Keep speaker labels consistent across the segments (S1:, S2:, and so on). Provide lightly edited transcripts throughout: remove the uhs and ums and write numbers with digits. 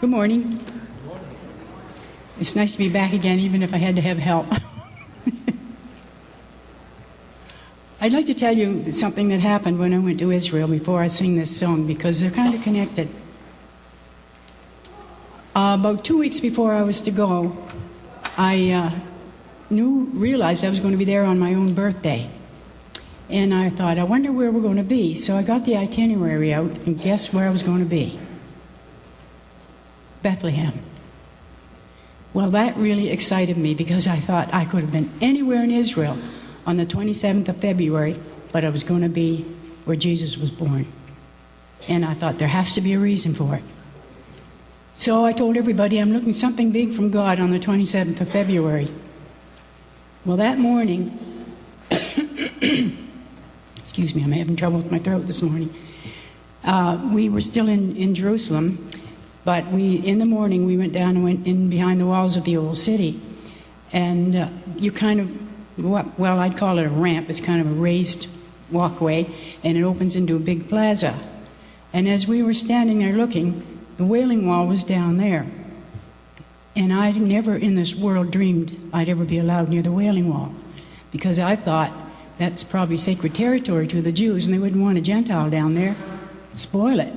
S1: Good morning. It's nice to be back again, even if I had to have help. I'd like to tell you something that happened when I went to Israel before I sing this song, because they're kind of connected. About 2 weeks before I was to go, I realized I was going to be there on my own birthday. And I thought, I wonder where we're going to be. So I got the itinerary out, and guess where I was going to be? Bethlehem. Well, that really excited me, because I thought I could have been anywhere in Israel on the 27th of February, but I was going to be where Jesus was born. And I thought there has to be a reason for it. So I told everybody I'm looking something big from God on the 27th of February. Well, that morning, excuse me, I'm having trouble with my throat this morning. We were still in Jerusalem, but in the morning we went down and went in behind the walls of the old city. And you kind of, well, I'd call it a ramp. It's kind of a raised walkway, and it opens into a big plaza. And as we were standing there looking, the Wailing Wall was down there. And I never in this world dreamed I'd ever be allowed near the Wailing Wall, because I thought that's probably sacred territory to the Jews, and they wouldn't want a Gentile down there to spoil it.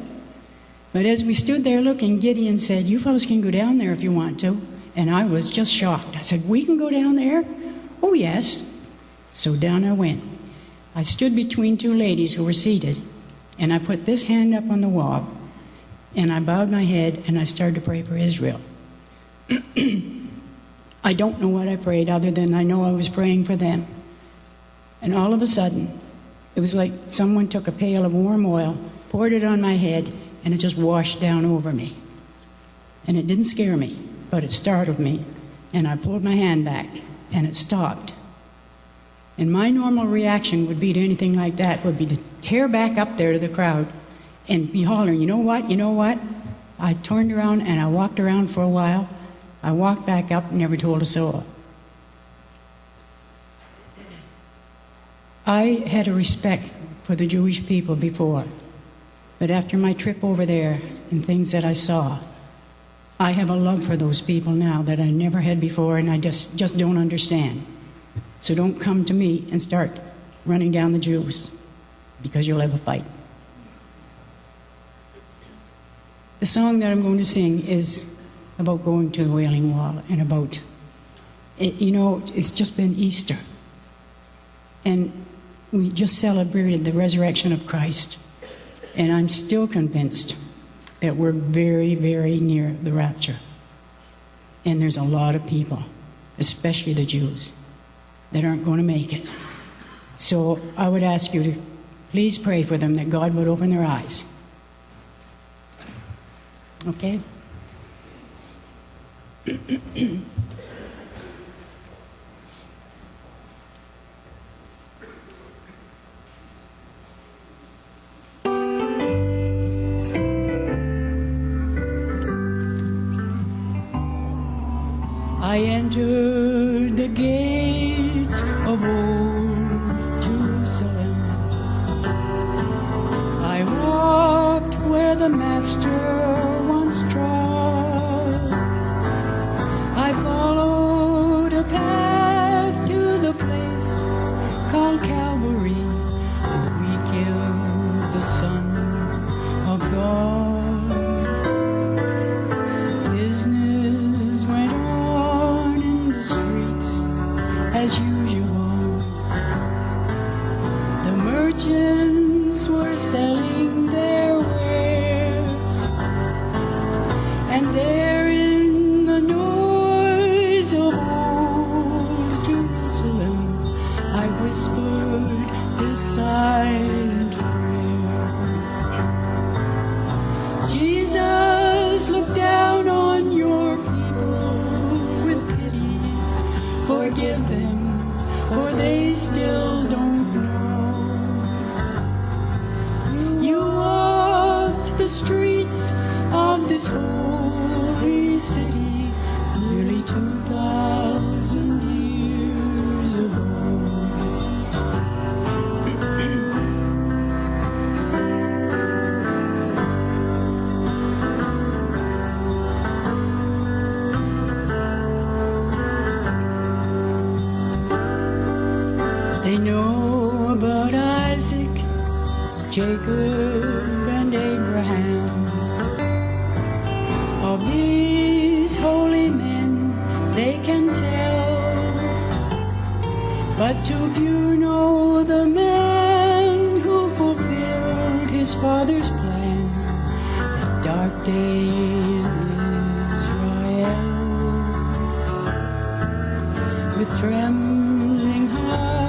S1: But as we stood there looking, Gideon said, "You fellows can go down there if you want to." And I was just shocked. I said, "We can go down there?" "Oh, yes." So down I went. I stood between two ladies who were seated, and I put this hand up on the wall, and I bowed my head, and I started to pray for Israel. I don't know what I prayed, other than I know I was praying for them. And all of a sudden, it was like someone took a pail of warm oil, poured it on my head, and it just washed down over me. And it didn't scare me, but it startled me, and I pulled my hand back, and it stopped. And my normal reaction would be to anything like that, would be to tear back up there to the crowd and be hollering, "You know what, you know what?" I turned around and I walked around for a while. I walked back up and never told a soul. I had a respect for the Jewish people before, but after my trip over there and things that I saw, I have a love for those people now that I never had before, and I just don't understand. So don't come to me and start running down the Jews, because you'll have a fight. The song that I'm going to sing is about going to the Wailing Wall, and about, it's just been Easter. And we just celebrated the resurrection of Christ. And I'm still convinced that we're very, very near the rapture. And there's a lot of people, especially the Jews, that aren't going to make it. So I would ask you to please pray for them, that God would open their eyes. Okay? I entered the gates of old Jerusalem. I walked where the Master once trod. I followed a path to the place called Calvary, where we killed the Son of God. Business went on in the streets as usual. The merchants were selling their wares, and there in the noise of old Jerusalem, I whispered this silent prayer. Jesus, look down on your people with pity. Forgive them, for they still don't know. You walked the streets of this holy city nearly 2,000 years ago. They know about Isaac, Jacob, and Abraham. Of these holy men they can tell, but too few know the man who fulfilled his Father's plan that dark day in Israel. With trembling heart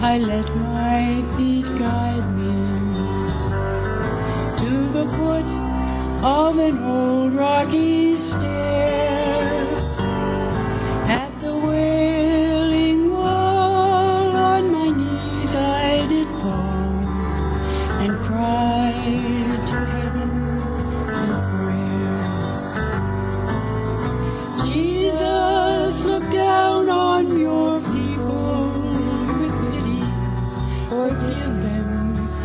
S1: I let my feet guide me to the foot of an old rocky stair. At the wailing wall on my knees I did fall and cried to heaven in prayer. Jesus, look down on your people with pity. Forgive them,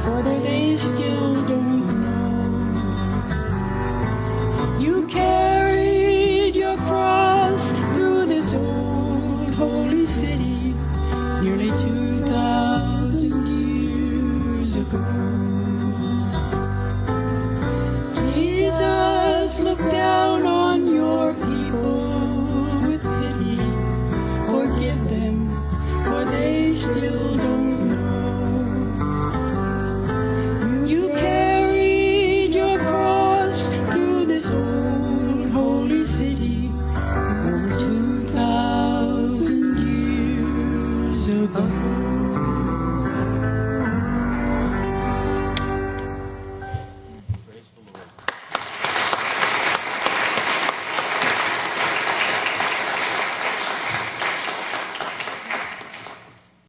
S1: for they still don't know. You carried your cross through this old holy city nearly 2,000 years ago. Jesus, look down on your people with pity. Forgive them, for they still don't know. You carried your cross through this old holy city